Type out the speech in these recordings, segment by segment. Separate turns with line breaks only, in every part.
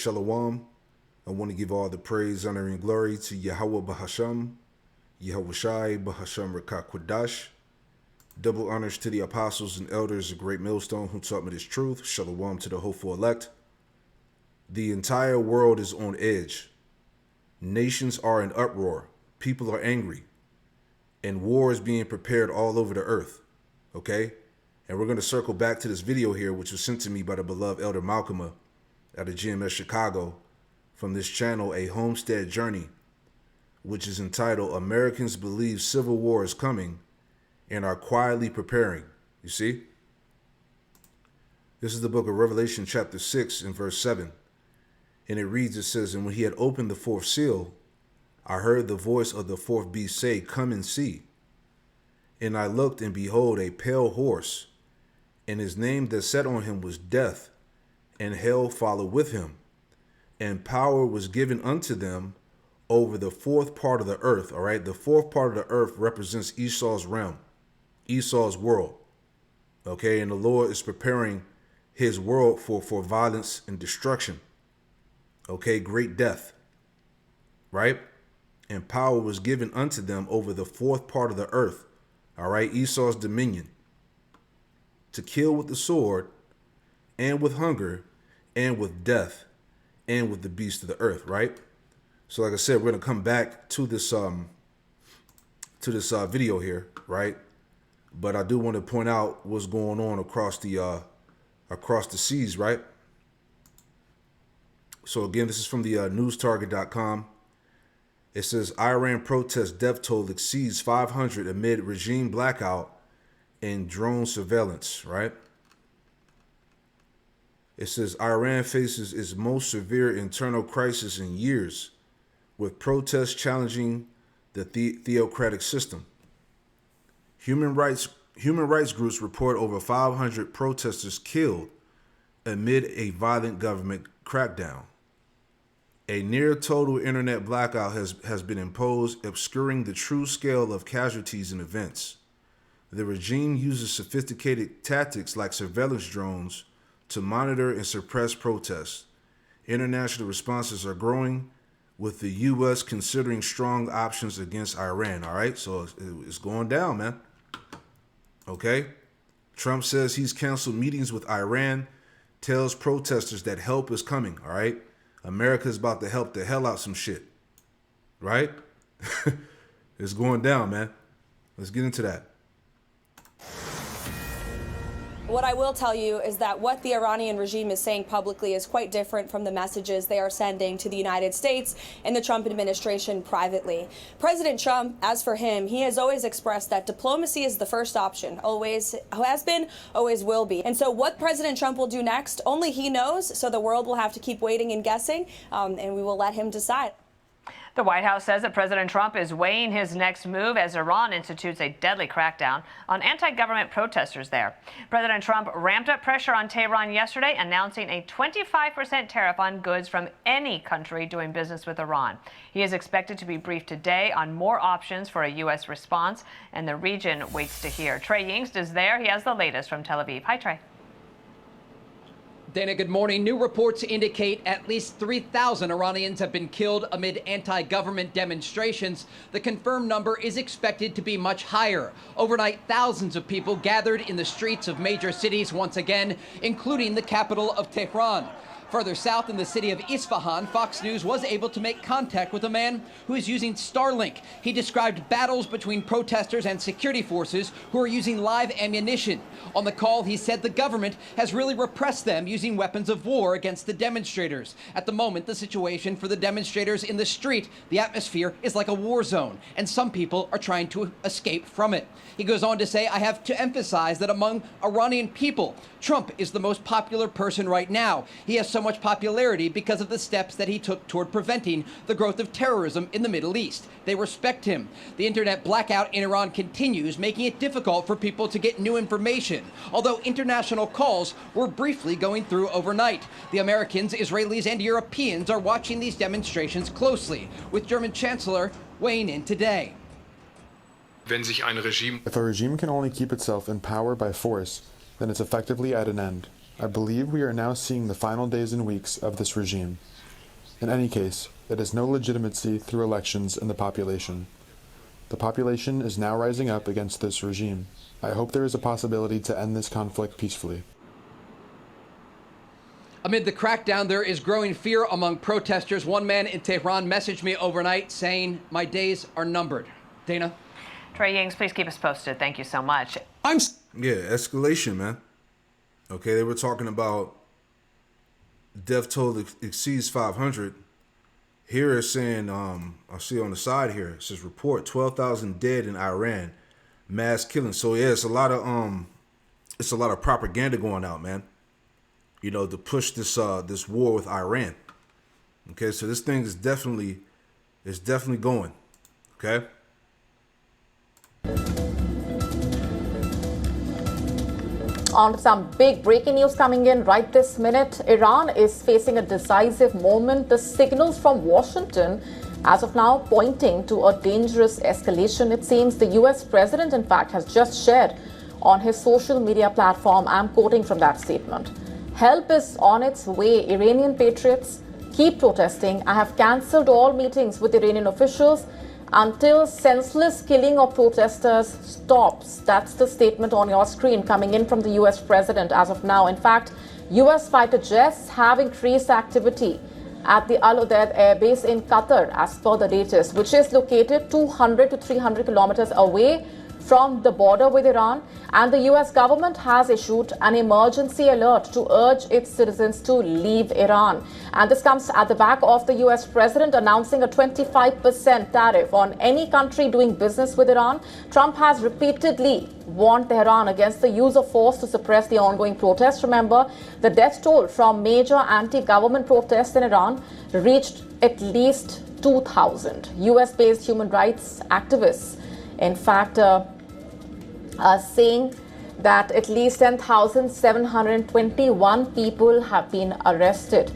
Shalom. I want to give all the praise, honor, and glory to Yahweh Bahasham, Yahweh Shai Bahasham Rakah Kwadash. Double honors to the apostles and elders of Great Millstone who taught me this truth. Shalom to the hopeful elect. The entire world is on edge. Nations are in uproar. People are angry. And war is being prepared all over the earth. Okay? And we're going to circle back to this video here, which was sent to me by the beloved Elder Malcolm out of GMS Chicago from this channel, A Homestead Journey, which is entitled Americans Believe Civil War is Coming and Are Quietly Preparing. You see? This is the book of Revelation chapter 6 and verse 7. And it reads, it says, and when he had opened the fourth seal, I heard the voice of the fourth beast say, come and see. And I looked, and behold, a pale horse, and his name that sat on him was Death, and hell followed with him. And power was given unto them over the fourth part of the earth. All right, the fourth part of the earth represents Esau's realm, Esau's world. Okay, and the Lord is preparing his world for violence and destruction. Okay, great death, right? And power was given unto them over the fourth part of the earth. All right, Esau's dominion, to kill with the sword and with hunger and with death and with the beast of the earth, right? So like I said, we're going to come back to this video here, right? But I do want to point out what's going on across the seas, right? So again, this is from the newstarget.com. It says Iran protest death toll exceeds 500 amid regime blackout and drone surveillance, right? It says Iran faces its most severe internal crisis in years, with protests challenging the theocratic system. Human rights groups report over 500 protesters killed amid a violent government crackdown. A near total internet blackout has been imposed, obscuring the true scale of casualties and events. The regime uses sophisticated tactics like surveillance drones to monitor and suppress protests. International responses are growing, with the U.S. considering strong options against Iran. All right, so it's going down, man. Okay. Trump says he's canceled meetings with Iran, tells protesters that help is coming. All right. America's about to help the hell out some shit. Right? It's going down, man. Let's get into that.
What I will tell you is that what the Iranian regime is saying publicly is quite different from the messages they are sending to the United States and the Trump administration privately. President Trump, as for him, he has always expressed that diplomacy is the first option, always has been, always will be. And so what President Trump will do next, only he knows, so the world will have to keep waiting and guessing, and we will let him decide.
The White House says that President Trump is weighing his next move as Iran institutes a deadly crackdown on anti-government protesters there. President Trump ramped up pressure on Tehran yesterday, announcing a 25% tariff on goods from any country doing business with Iran. He is expected to be briefed today on more options for a U.S. response, and the region waits to hear. Trey Yingst is there. He has the latest from Tel Aviv. Hi, Trey.
Dana, good morning. New reports indicate at least 3,000 Iranians have been killed amid anti-government demonstrations. The confirmed number is expected to be much higher. Overnight, thousands of people gathered in the streets of major cities once again, including the capital of Tehran. Further south in the city of Isfahan, Fox News was able to make contact with a man who is using Starlink. He described battles between protesters and security forces who are using live ammunition. On the call, he said the government has really repressed them using weapons of war against the demonstrators. At the moment, the situation for the demonstrators in the street, the atmosphere is like a war zone, and some people are trying to escape from it. He goes on to say, I have to emphasize that among Iranian people, Trump is the most popular person right now. He has so much popularity because of the steps that he took toward preventing the growth of terrorism in the Middle East. They respect him. The internet blackout in Iran continues, making it difficult for people to get new information, although international calls were briefly going through overnight. The Americans, Israelis, and Europeans are watching these demonstrations closely, with German Chancellor weighing in today.
If a regime can only keep itself in power by force, then it's effectively at an end. I believe we are now seeing the final days and weeks of this regime. In any case, it has no legitimacy through elections in the population. The population is now rising up against this regime. I hope there is a possibility to end this conflict peacefully.
Amid the crackdown, there is growing fear among protesters. One man in Tehran messaged me overnight saying, "My days are numbered." Dana?
Trey Yings, please keep us posted. Thank you so much.
Yeah, escalation, man. Okay, they were talking about death toll exceeds 500. Here it's saying, I see on the side here, it says report 12,000 dead in Iran, mass killing. So yeah, it's a lot of propaganda going out, man. You know, to push this war with Iran. Okay, so this thing is definitely going. Okay.
On to some big breaking news coming in right this minute. Iran is facing a decisive moment. The signals from Washington, as of now, pointing to a dangerous escalation. It seems the US president, in fact, has just shared on his social media platform. I'm quoting from that statement. "Help is on its way. Iranian patriots, keep protesting. I have cancelled all meetings with Iranian officials until senseless killing of protesters stops." That's the statement on your screen coming in from the US president as of now. In fact, US fighter jets have increased activity at the Al Udeid Air Base in Qatar, as per the latest, which is located 200 to 300 kilometers away from the border with Iran, and the US government has issued an emergency alert to urge its citizens to leave Iran. And this comes at the back of the US president announcing a 25% tariff on any country doing business with Iran. Trump has repeatedly warned Tehran against the use of force to suppress the ongoing protests. Remember, the death toll from major anti-government protests in Iran reached at least 2,000. US-based human rights activists, in fact, saying that at least 10,721 people have been arrested.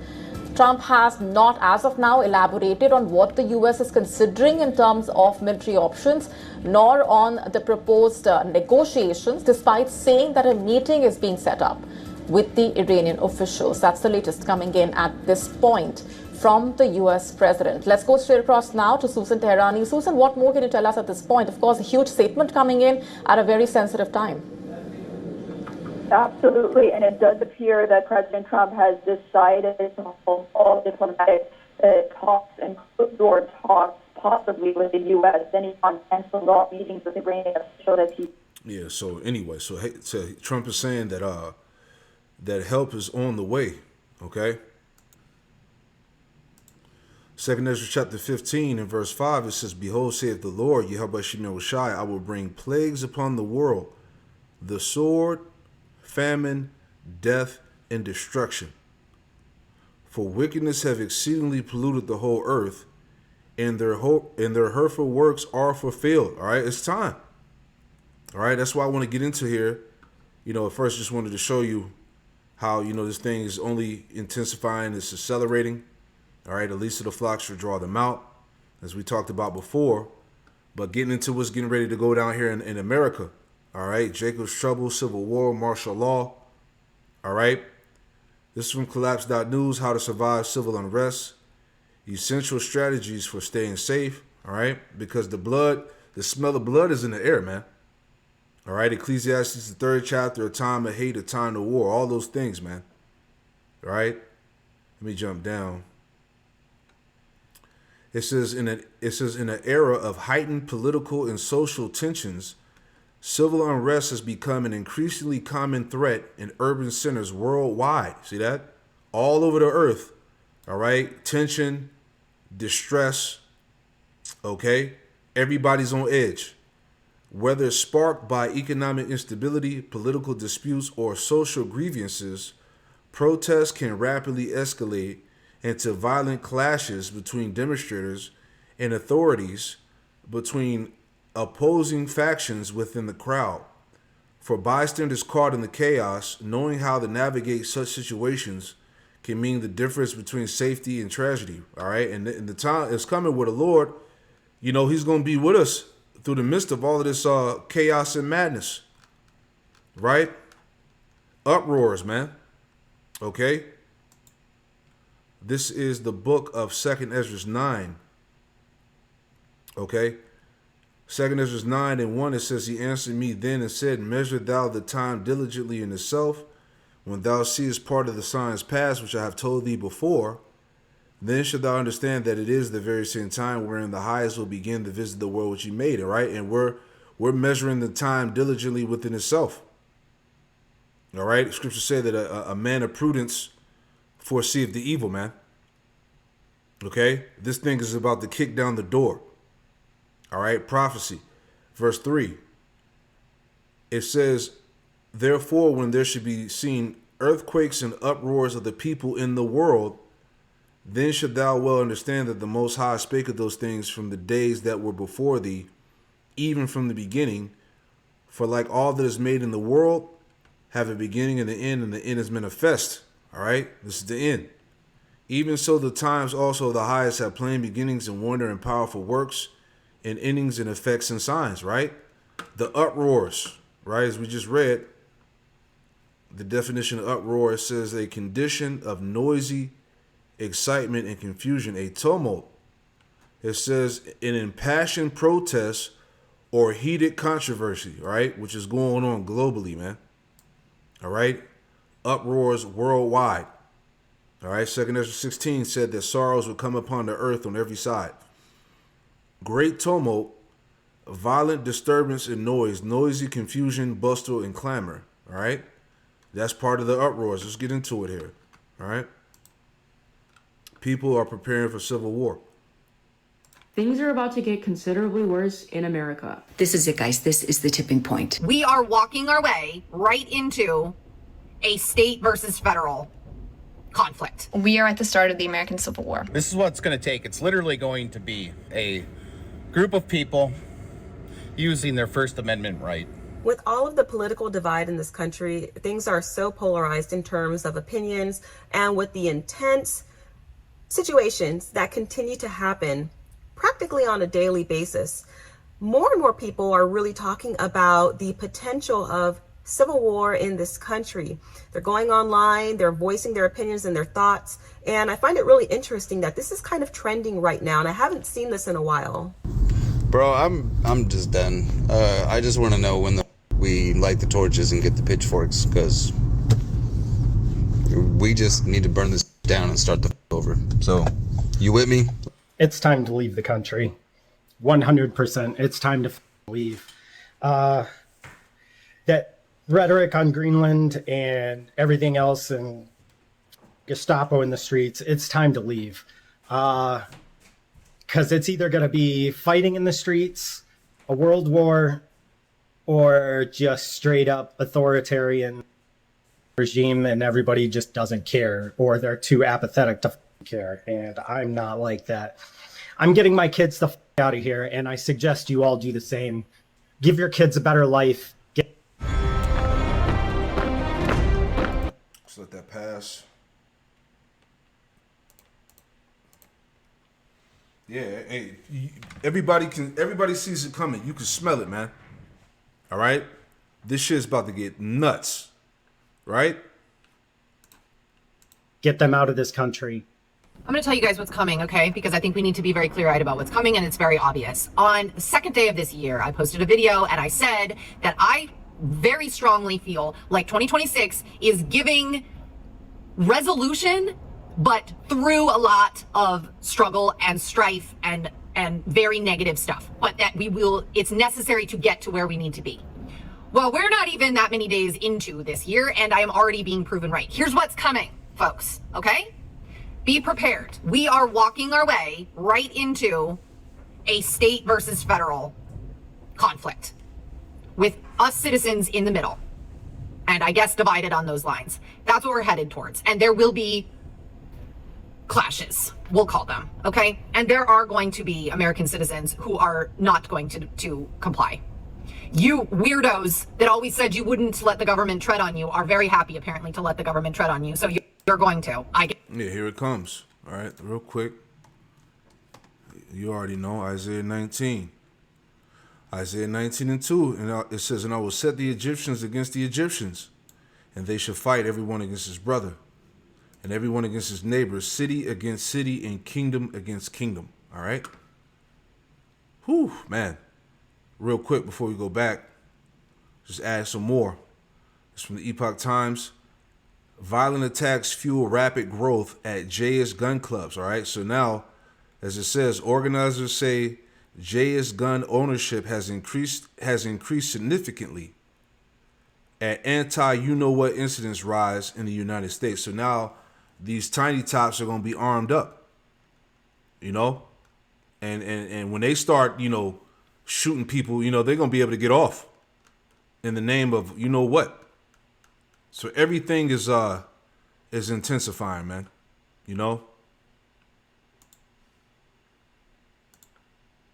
Trump has not, as of now, elaborated on what the US is considering in terms of military options, nor on the proposed negotiations, despite saying that a meeting is being set up with the Iranian officials. That's the latest coming in at this point from the US president. Let's go straight across now to Susan Teherani. Susan, what more can you tell us at this point? Of course, a huge statement coming in at a very sensitive time.
Absolutely, and it does appear that President Trump has decided to hold all diplomatic talks and closed-door talks, possibly with the U.S. Then he canceled all meetings with Iranian officials.
Yeah. So anyway, so Trump is saying that that help is on the way. Okay. 2 Ezra chapter 15 and verse 5, it says, "Behold, saith the Lord, Yahweh Shemel Shai, I will bring plagues upon the world, the sword, famine, death, and destruction. For wickedness have exceedingly polluted the whole earth, and their hurtful works are fulfilled." All right, it's time. All right, that's why I want to get into here. You know, at first, just wanted to show you how, you know, this thing is only intensifying, it's accelerating. All right, the least of the flocks should draw them out, as we talked about before. But getting into what's getting ready to go down here in America. All right, Jacob's trouble, civil war, martial law. All right, this is from collapse.news, how to survive civil unrest, essential strategies for staying safe. All right, because the smell of blood is in the air, man. All right, Ecclesiastes, the 3rd chapter, a time of hate, a time of war, all those things, man. All right, let me jump down. It says in an era of heightened political and social tensions, civil unrest has become an increasingly common threat in urban centers worldwide. See that? All over the earth. All right? Tension, distress. Okay? Everybody's on edge. Whether sparked by economic instability, political disputes, or social grievances, protests can rapidly escalate into violent clashes between demonstrators and authorities, between opposing factions within the crowd. For bystanders caught in the chaos, knowing how to navigate such situations can mean the difference between safety and tragedy. All right, and the time is coming where the Lord, you know, He's going to be with us through the midst of all of this chaos and madness. Right? Uproars, man. Okay? This is the book of 2nd Ezra 9. Okay? 2nd Ezra 9 and 1, it says, He answered me then and said, Measure thou the time diligently in itself. When thou seest part of the signs past, which I have told thee before, then shalt thou understand that it is the very same time wherein the highest will begin to visit the world which he made. All right? And we're measuring the time diligently within itself. All right? Scripture say that a man of prudence foreseeth the evil, man. Okay? This thing is about to kick down the door. All right? Prophecy. Verse 3. It says, Therefore, when there should be seen earthquakes and uproars of the people in the world, then should thou well understand that the Most High spake of those things from the days that were before thee, even from the beginning. For like all that is made in the world, have a beginning and an end, and the end is manifest. All right? This is the end. Even so, the times also of the highest have plain beginnings and wonder and powerful works, and endings and effects and signs, right? The uproars, right? As we just read, the definition of uproar says a condition of noisy excitement and confusion, a tumult. It says an impassioned protest or heated controversy, right? Which is going on globally, man. All right? Uproars worldwide. All right? 2nd Ezra 16 said that sorrows would come upon the earth on every side. Great tumult, violent disturbance and noise, noisy confusion, bustle, and clamor. All right? That's part of the uproars. Let's get into it here. All right? People are preparing for civil war.
Things are about to get considerably worse in America.
This is it, guys. This is the tipping point.
We are walking our way right into a state versus federal conflict.
We are at the start of the American Civil War.
This is what it's going to take. It's literally going to be a group of people using their First Amendment right.
With all of the political divide in this country, things are so polarized in terms of opinions, and with the intense situations that continue to happen practically on a daily basis, more and more people are really talking about the potential of civil war in this country. They're going online, they're voicing their opinions and their thoughts, and I find it really interesting that this is kind of trending right now, and I haven't seen this in a while.
Bro, I'm just done. I just want to know when we light the torches and get the pitchforks, because we just need to burn this down and start the over. So, you with me?
It's time to leave the country. 100%. It's time to leave. That rhetoric on Greenland and everything else and Gestapo in the streets, it's time to leave. Because it's either going to be fighting in the streets, a world war, or just straight up authoritarian regime and everybody just doesn't care, or they're too apathetic to care. And I'm not like that. I'm getting my kids the out of here, and I suggest you all do the same. Give your kids a better life.
Let's let that pass. Yeah, hey, everybody sees it coming. You can smell it, man. All right? This shit's about to get nuts. Right?
Get them out of this country.
I'm going to tell you guys what's coming, okay? Because I think we need to be very clear-eyed about what's coming, and it's very obvious. On the second day of this year, I posted a video, and I said that I very strongly feel like 2026 is giving resolution, but through a lot of struggle and strife and very negative stuff. But that it's necessary to get to where we need to be. Well, we're not even that many days into this year, and I am already being proven right. Here's what's coming, folks, okay? Be prepared. We are walking our way right into a state versus federal conflict with us citizens in the middle, and I guess divided on those lines. That's what we're headed towards, and there will be clashes, we'll call them, okay? And there are going to be American citizens who are not going to comply. You weirdos that always said you wouldn't let the government tread on you are very happy, apparently, to let the government tread on you. So you're going to.
Yeah, here it comes. All right, real quick. You already know Isaiah 19. Isaiah 19 and 2. And it says, And I will set the Egyptians against the Egyptians, and they shall fight everyone against his brother. and everyone against his neighbor, city against city, and kingdom against kingdom. All right? Whew, man. Real quick before we go back, just add some more. It's from the Epoch Times. Violent attacks fuel rapid growth at JS gun clubs. All right? So now, as it says, organizers say JS gun ownership has increased significantly at anti-you-know-what incidents rise in the United States. So now these tiny tots are going to be armed up, you know? And when they start, you know, shooting people, you know, they're going to be able to get off in the name of you know what. So everything is intensifying, man, you know?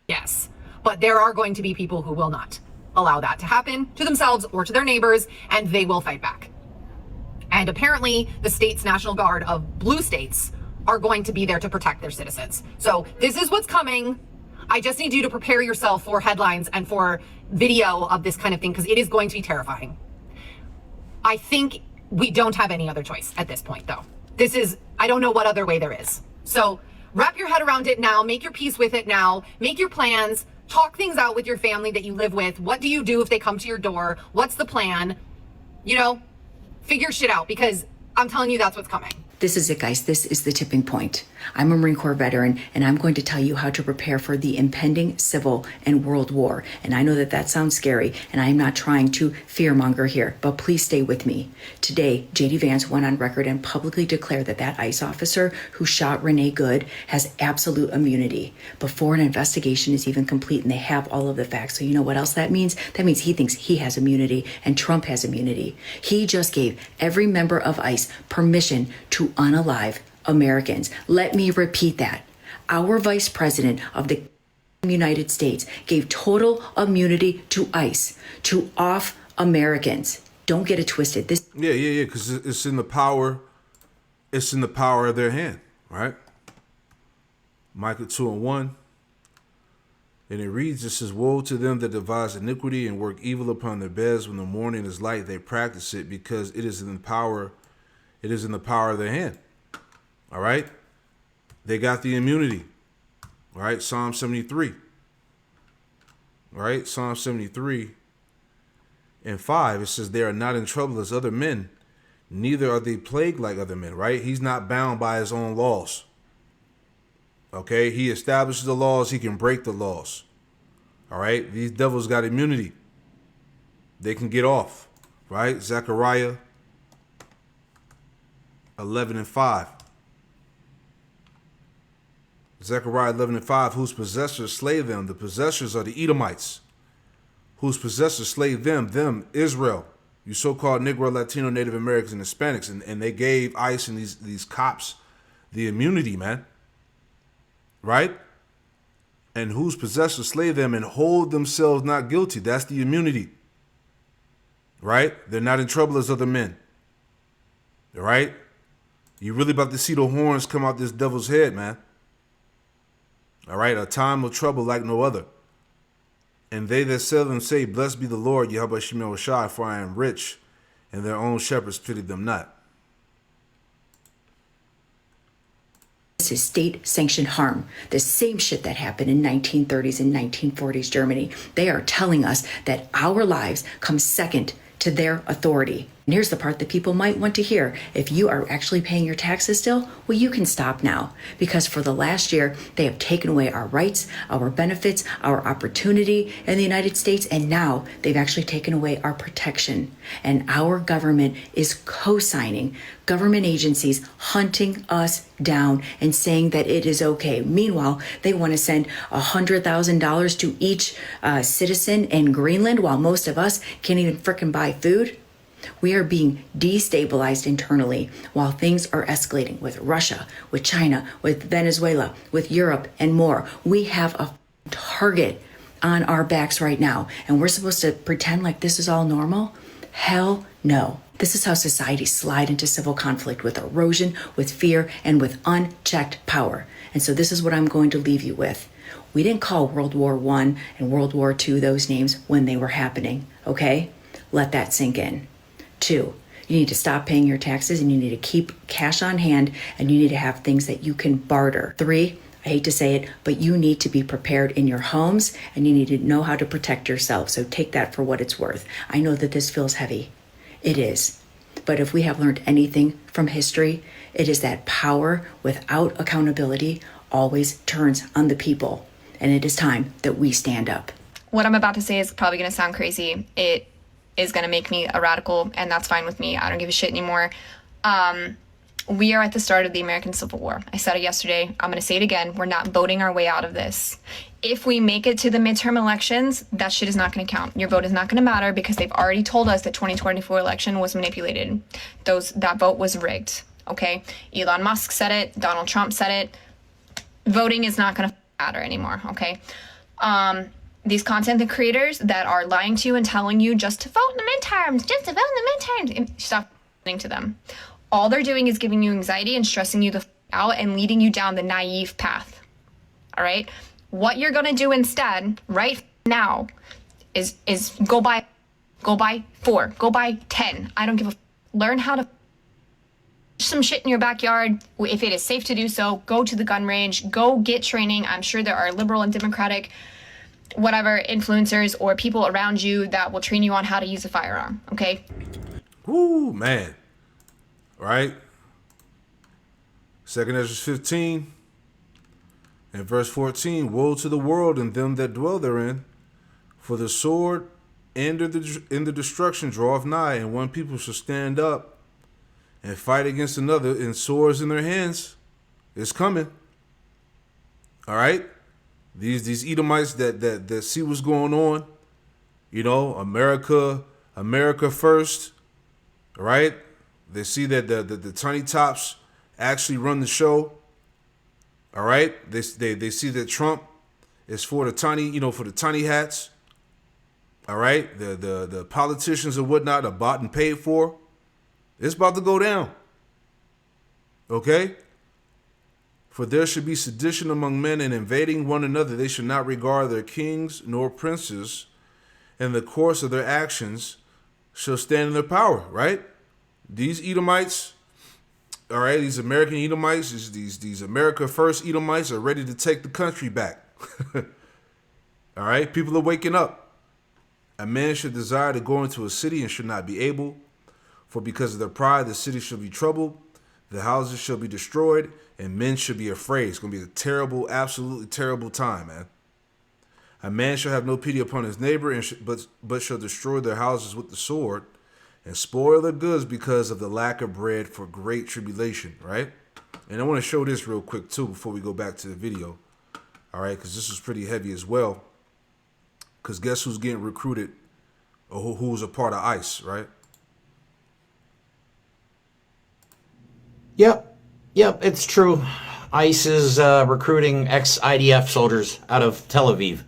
Yes, but there are going to be people who will not allow that to happen to themselves or to their neighbors, and they will fight back. And apparently the state's National Guard of blue states are going to be there to protect their citizens. So this is what's coming. I just need you to prepare yourself for headlines and for video of this kind of thing, because it is going to be terrifying. I think we don't have any other choice at this point, though. I don't know what other way there is. So wrap your head around it now, make your peace with it now, make your plans, talk things out with your family that you live with. What do you do if they come to your door? What's the plan? You know, figure shit out, because I'm telling you that's what's coming.
This is it, guys. This is the tipping point. I'm a Marine Corps veteran, and I'm going to tell you how to prepare for the impending civil and world war. And I know that that sounds scary, and I'm not trying to fearmonger here, but please stay with me. Today, J.D. Vance went on record and publicly declared that that ICE officer who shot Renee Good has absolute immunity before an investigation is even complete, and they have all of the facts. So you know what else that means? That means he thinks he has immunity, and Trump has immunity. He just gave every member of ICE permission to unalive Americans. Let me repeat that. Our Vice President of the United States gave total immunity to ICE to off Americans. Don't get it twisted.
Yeah, because it's in the power of their hand, right? Micah 2:1. And it reads, it says, woe to them that devise iniquity and work evil upon their beds when the morning is light, they practice it, because it is in the power of their hand. All right? They got the immunity. All right? Psalm 73. All right? Psalm 73 and 5, it says, they are not in trouble as other men, neither are they plagued like other men, right? He's not bound by his own laws. Okay? He establishes the laws, he can break the laws. All right? These devils got immunity. They can get off, right? Zechariah 11 and 5. Zechariah 11 and 5, whose possessors slay them. The possessors are the Edomites. Whose possessors slay them, Israel. You so-called Negro, Latino, Native Americans, and Hispanics. And they gave ICE and these cops the immunity, man. Right? And whose possessors slay them and hold themselves not guilty. That's the immunity. Right? They're not in trouble as other men. All right? You really about to see the horns come out this devil's head, man. All right? A time of trouble like no other. And they that sell them say, blessed be the Lord, Yahweh Shemel Shai, for I am rich, and their own shepherds pity them not.
This is state-sanctioned harm. The same shit that happened in 1930s and 1940s Germany. They are telling us that our lives come second to their authority. And here's the part that people might want to hear. If you are actually paying your taxes still, well, you can stop now. Because for the last year, they have taken away our rights, our benefits, our opportunity in the United States, and now they've actually taken away our protection. And our government is co-signing government agencies hunting us down and saying that it is okay. Meanwhile, they want to send $100,000 to each citizen in Greenland, while most of us can't even frickin' buy food. We are being destabilized internally while things are escalating with Russia, with China, with Venezuela, with Europe, and more. We have a target on our backs right now, and we're supposed to pretend like this is all normal? Hell no. This is how societies slide into civil conflict, with erosion, with fear, and with unchecked power. And so this is what I'm going to leave you with. We didn't call World War I and World War II those names when they were happening, okay? Let that sink in. 2, You need to stop paying your taxes, and you need to keep cash on hand, and you need to have things that you can barter. 3, I hate to say it, but you need to be prepared in your homes, and you need to know how to protect yourself. So take that for what it's worth. I know that this feels heavy. It is. But if we have learned anything from history, it is that power without accountability always turns on the people. And it is time that we stand up.
What I'm about to say is probably going to sound crazy. It is going to make me a radical, and that's fine with me. I don't give a shit anymore. We are at the start of the American Civil War. I said it yesterday. I'm going to say it again. We're not voting our way out of this. If we make it to the midterm elections, that shit is not going to count. Your vote is not going to matter because they've already told us that 2024 election was manipulated. That vote was rigged. Okay? Elon Musk said it. Donald Trump said it. Voting is not going to matter anymore. Okay? These content creators that are lying to you and telling you just to vote in the midterms, stop listening to them. All they're doing is giving you anxiety and stressing you the out and leading you down the naive path. All right? What you're going to do instead right now is go buy 4, go buy 10. I don't give a learn how to some shit in your backyard. If it is safe to do so, go to the gun range, go get training. I'm sure there are liberal and democratic whatever influencers or people around you that will train you on how to use a firearm. Okay?
Woo, man. Right? 2 Ezra 15 and verse 14. Woe to the world and them that dwell therein, for the sword and the destruction draweth nigh, and one people shall stand up and fight against another in swords in their hands. It's coming. All right? These Edomites that see what's going on, you know, America first, right? They see that the tiny tops actually run the show. All right, they see that Trump is for the tiny hats. All right, the politicians and whatnot are bought and paid for. It's about to go down. Okay. For there should be sedition among men and invading one another. They should not regard their kings nor princes, and the course of their actions shall stand in their power. Right. These Edomites, all right, these American Edomites, these America First Edomites are ready to take the country back. All right, people are waking up. A man should desire to go into a city and should not be able, for because of their pride the city shall be troubled, the houses shall be destroyed, and men shall be afraid. It's going to be a terrible, absolutely terrible time, man. A man shall have no pity upon his neighbor, but shall destroy their houses with the sword, and spoil their goods because of the lack of bread for great tribulation, right? And I want to show this real quick, too, before we go back to the video, all right? Because this is pretty heavy as well. Because guess who's getting recruited, or who's a part of ICE, right?
Yep, it's true. ICE is recruiting ex-IDF soldiers out of Tel Aviv.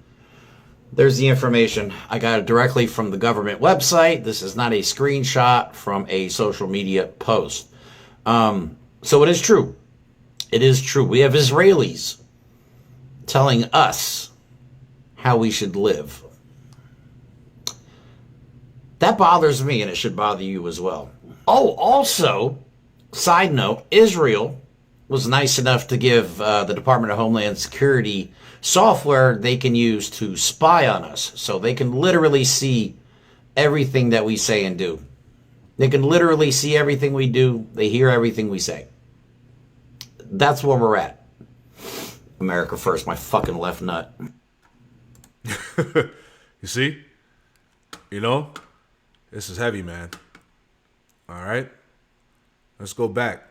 There's the information. I got it directly from the government website. This is not a screenshot from a social media post. So it is true. It is true. We have Israelis telling us how we should live. That bothers me, and it should bother you as well. Oh, also, side note, Israel was nice enough to give the Department of Homeland Security software they can use to spy on us. So they can literally see everything that we say and do. They can literally see everything we do. They hear everything we say. That's where we're at. America first, my fucking left nut.
You see? You know? This is heavy, man. All right? Let's go back.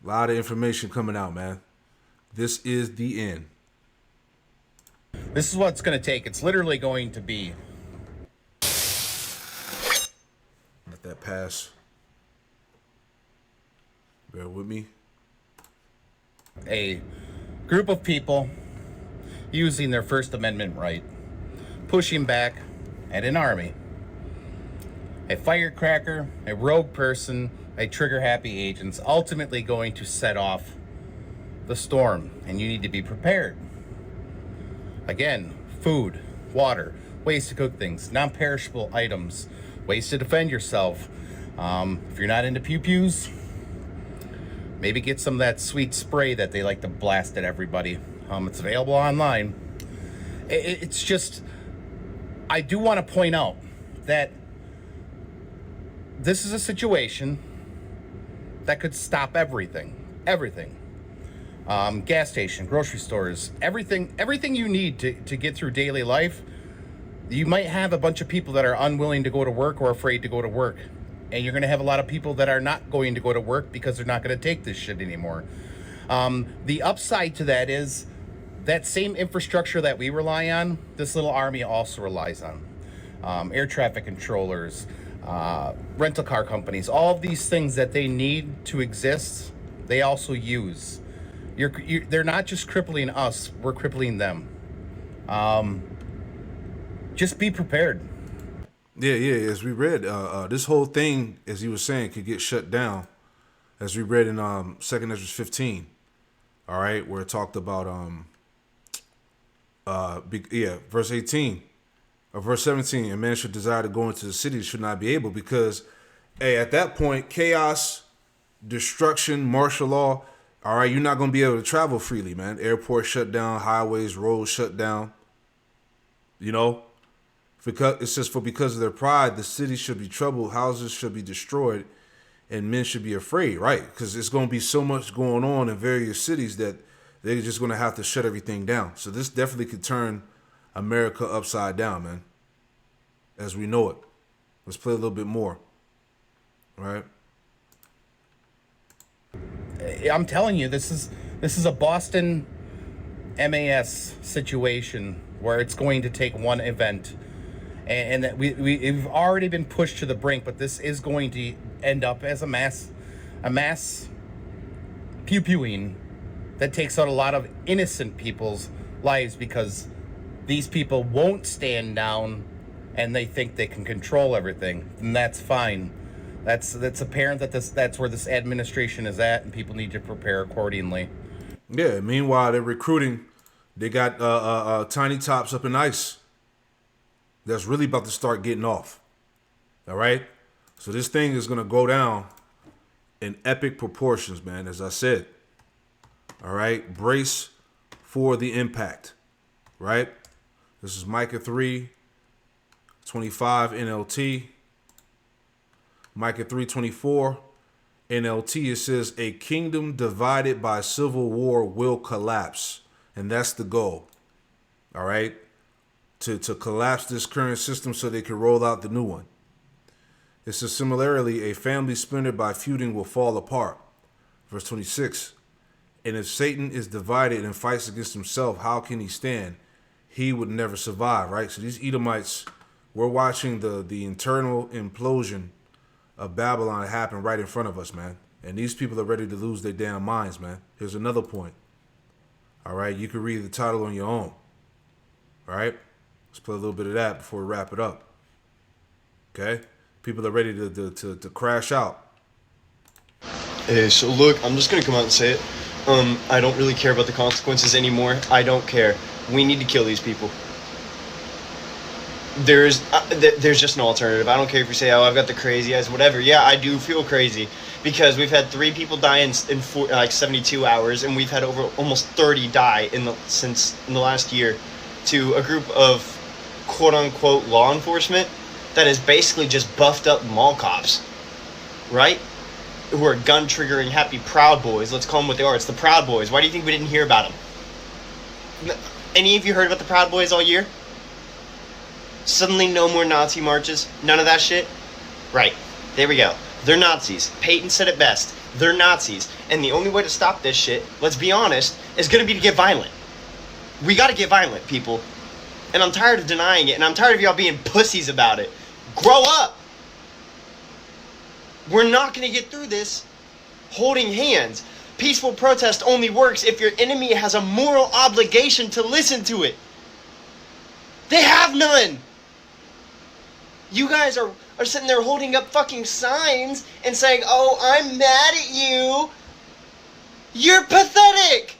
A lot of information coming out, man. This is the end.
This is what it's going to take. It's literally going to be.
Let that pass. Bear with me.
A group of people using their First Amendment right, pushing back at an army. A firecracker, a rogue person, a trigger-happy agent's ultimately going to set off the storm, and you need to be prepared. Again, food, water, ways to cook things, non-perishable items, ways to defend yourself, If you're not into pew-pews, maybe get some of that sweet spray that they like to blast at everybody. It's available online. It's just, I do want to point out that this is a situation that could stop everything. Everything. Gas station, grocery stores, everything you need to get through daily life. You might have a bunch of people that are unwilling to go to work or afraid to go to work. And you're going to have a lot of people that are not going to go to work because they're not going to take this shit anymore. The upside to that is that same infrastructure that we rely on, this little army also relies on. Air traffic controllers, rental car companies, all of these things that they need to exist, they also use. They're not just crippling us, we're crippling them. Just be prepared.
Yeah. As we read, this whole thing, as you were saying, could get shut down. As we read in 2 Ezra 15, all right, where it talked about verse 18 or verse 17, and man should desire to go into the city should not be able, because at that point, chaos, destruction, martial law. All right, you're not going to be able to travel freely, man. Airports shut down, highways, roads shut down. You know, because it says, for because of their pride, the city should be troubled, houses should be destroyed, and men should be afraid, right? Because it's going to be so much going on in various cities that they're just going to have to shut everything down. So this definitely could turn America upside down, man, as we know it. Let's play a little bit more, right?
I'm telling you, this is a Boston MAS situation where it's going to take one event, and that we've already been pushed to the brink, but this is going to end up as a mass pew-pewing that takes out a lot of innocent people's lives, because these people won't stand down and they think they can control everything, and that's fine. That's apparent that that's where this administration is at, and people need to prepare accordingly.
Yeah. Meanwhile, they're recruiting. They got tiny tops up in ice. That's really about to start getting off. All right. So this thing is gonna go down in epic proportions, man. As I said. All right. Brace for the impact. Right. This is Micah 3:25 NLT. Micah 3:24 NLT, it says, a kingdom divided by civil war will collapse. And that's the goal. All right. To collapse this current system so they can roll out the new one. It says, similarly, a family splintered by feuding will fall apart. Verse 26. And if Satan is divided and fights against himself, how can he stand? He would never survive, right? So these Edomites, we're watching the internal implosion of Babylon happen right in front of us, man. And these people are ready to lose their damn minds, man. Here's another point. All right, you can read the title on your own. All right, let's play a little bit of that before we wrap it up. Okay, people are ready to crash out.
Hey, so look, I'm just gonna come out and say it. I don't really care about the consequences anymore. I don't care. We need to kill these people. There's just an alternative. I don't care if you say, oh, I've got the crazy eyes, whatever. Yeah, I do feel crazy because we've had 3 people die in 72 hours, and we've had over almost 30 die in the last year, to a group of quote unquote law enforcement that is basically just buffed up mall cops, right? Who are gun triggering happy Proud Boys. Let's call them what they are. It's the Proud Boys. Why do you think we didn't hear about them? Any of you heard about the Proud Boys all year? Suddenly no more Nazi marches? None of that shit? Right. There we go. They're Nazis. Peyton said it best. They're Nazis. And the only way to stop this shit, let's be honest, is going to be to get violent. We got to get violent, people. And I'm tired of denying it, and I'm tired of y'all being pussies about it. Grow up! We're not going to get through this holding hands. Peaceful protest only works if your enemy has a moral obligation to listen to it. They have none! You guys are sitting there holding up fucking signs and saying, oh, I'm mad at you. You're pathetic!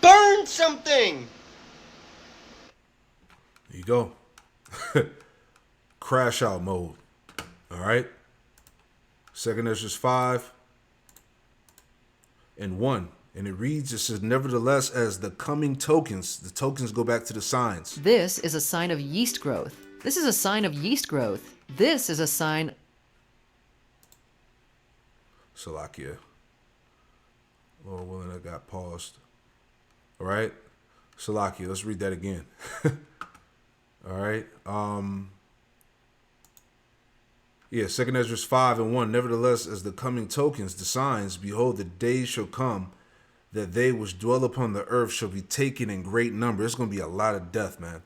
Burn something!
There you go. Crash out mode. All right? 2 Ezra 5:1. And it reads, it says, nevertheless, as the coming tokens, the tokens go back to the signs.
This is a sign of yeast growth. This is a sign of yeast growth. This is a sign.
Salakia. Lord willing, I got paused. All right. Salakia, let's read that again. All right. Yeah, 2 Ezra 5:1. Nevertheless, as the coming tokens, the signs, behold, the days shall come that they which dwell upon the earth shall be taken in great number. It's going to be a lot of death, man.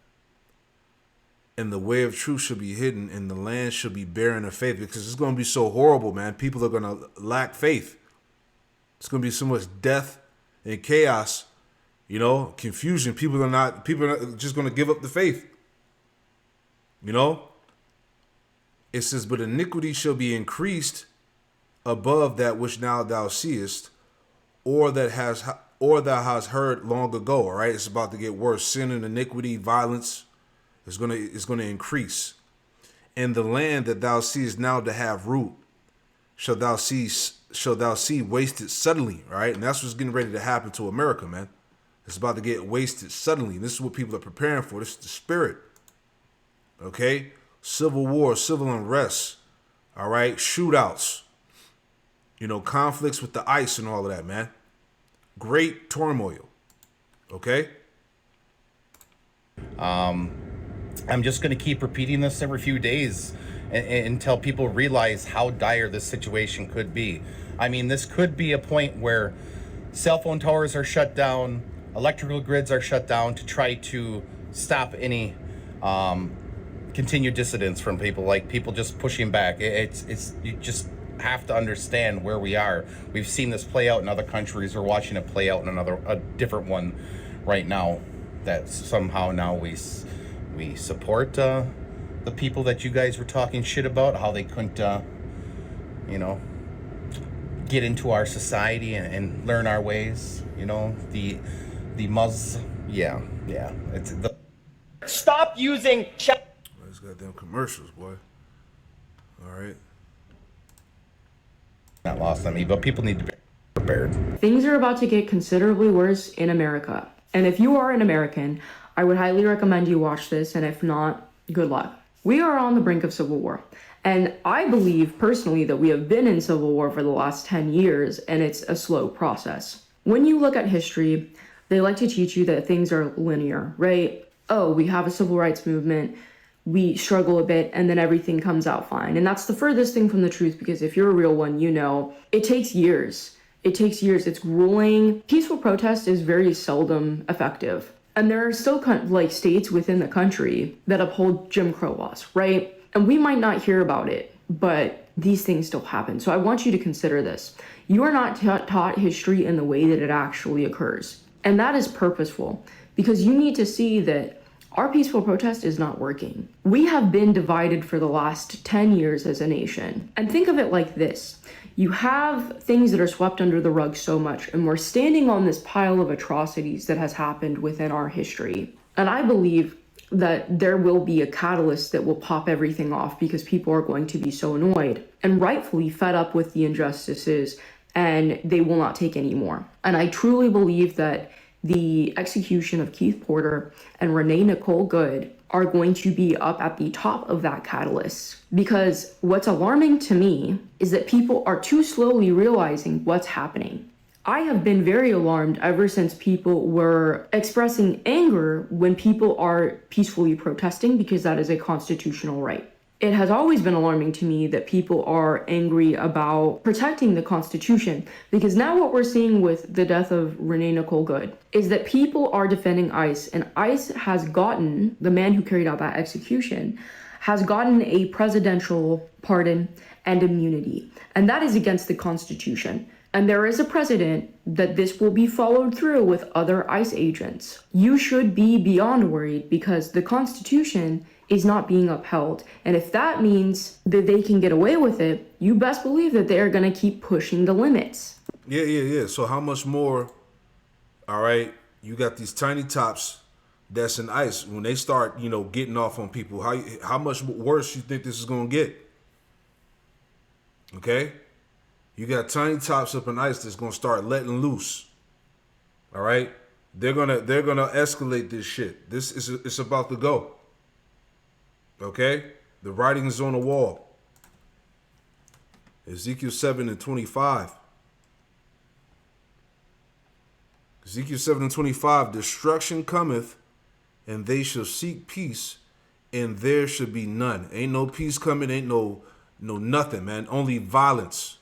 And the way of truth shall be hidden, and the land shall be barren of faith, because it's going to be so horrible, man. People are going to lack faith. It's going to be so much death and chaos, confusion. People are not just going to give up the faith. It says, but iniquity shall be increased above that which now thou seest, or thou hast heard long ago. All right, it's about to get worse. Sin and iniquity, violence is going to increase. And the land that thou seest now to have root, shall thou see wasted suddenly. All right, and that's what's getting ready to happen to America, man. It's about to get wasted suddenly. This is what people are preparing for. This is the spirit. Okay, civil war, civil unrest. All right, shootouts. Conflicts with the ICE and all of that, man. Great turmoil. Okay?
I'm just going to keep repeating this every few days until people realize how dire this situation could be. I mean, this could be a point where cell phone towers are shut down, electrical grids are shut down to try to stop any continued dissidence from people, like people just pushing back. It's you just have to understand where we are. We've seen this play out in other countries. We're watching it play out in a different one right now. That somehow now we support the people that you guys were talking shit about, how they couldn't get into our society and learn our ways. The it's the
stop using
these goddamn commercials, boy. All right.
Not lost on me, but people need to be prepared.
Things are about to get considerably worse in America. And if you are an American, I would highly recommend you watch this, and if not, good luck. We are on the brink of civil war. And I believe personally that we have been in civil war for the last 10 years, and it's a slow process. When you look at history, they like to teach you that things are linear, right? Oh, we have a civil rights movement, we struggle a bit, and then everything comes out fine. And that's the furthest thing from the truth, because if you're a real one, it takes years. It takes years. It's grueling. Peaceful protest is very seldom effective. And there are still states within the country that uphold Jim Crow laws, right? And we might not hear about it, but these things still happen. So I want you to consider this. You are not taught history in the way that it actually occurs. And that is purposeful, because you need to see that our peaceful protest is not working. We have been divided for the last 10 years as a nation. And think of it like this. You have things that are swept under the rug so much, and we're standing on this pile of atrocities that has happened within our history. And I believe that there will be a catalyst that will pop everything off, because people are going to be so annoyed and rightfully fed up with the injustices, and they will not take any more. And I truly believe that the execution of Keith Porter and Renee Nicole Good are going to be up at the top of that catalyst. Because what's alarming to me is that people are too slowly realizing what's happening. I have been very alarmed ever since people were expressing anger when people are peacefully protesting, because that is a constitutional right. It has always been alarming to me that people are angry about protecting the Constitution, because now what we're seeing with the death of Renee Nicole Good is that people are defending ICE, and ICE has gotten, the man who carried out that execution, has gotten a presidential pardon and immunity. And that is against the Constitution. And there is a precedent that this will be followed through with other ICE agents. You should be beyond worried, because the Constitution is not being upheld. And if that means that they can get away with it, you best believe that they are going to keep pushing the limits.
Yeah. So how much more, all right, you got these tiny tops that's in ICE. When they start, getting off on people, how much worse you think this is going to get? Okay? You got tiny tops up in ice that's gonna start letting loose. All right? They're gonna escalate this shit. It's about to go. Okay? The writing is on the wall. Ezekiel 7:25. Ezekiel 7:25. Destruction cometh, and they shall seek peace, and there should be none. Ain't no peace coming, ain't no nothing, man. Only violence.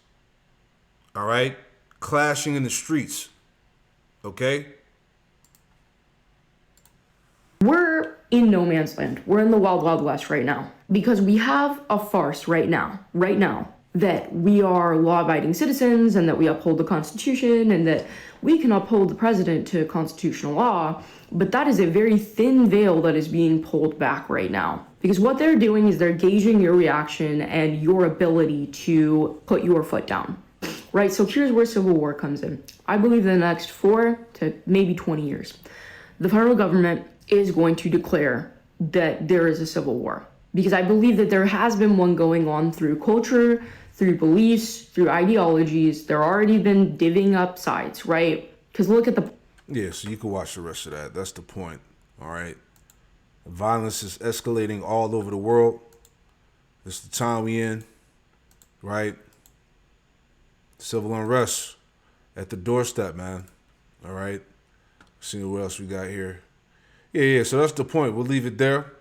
All right? Clashing in the streets. Okay?
We're in no man's land. We're in the wild, wild west right now because we have a farce right now, that we are law-abiding citizens and that we uphold the Constitution and that we can uphold the president to constitutional law. But that is a very thin veil that is being pulled back right now because what they're doing is they're gauging your reaction and your ability to put your foot down. Right, so here's where civil war comes in. I believe in the next 4 to maybe 20 years, the federal government is going to declare that there is a civil war. Because I believe that there has been one going on through culture, through beliefs, through ideologies. They're already been divvying up sides, right? Because look at the...
Yeah, so you can watch the rest of that. That's the point, all right? Violence is escalating all over the world. It's the time we in, right? Civil unrest at the doorstep, man. All right. See what else we got here. Yeah. So that's the point. We'll leave it there.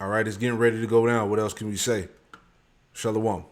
All right. It's getting ready to go down. What else can we say? Shalom.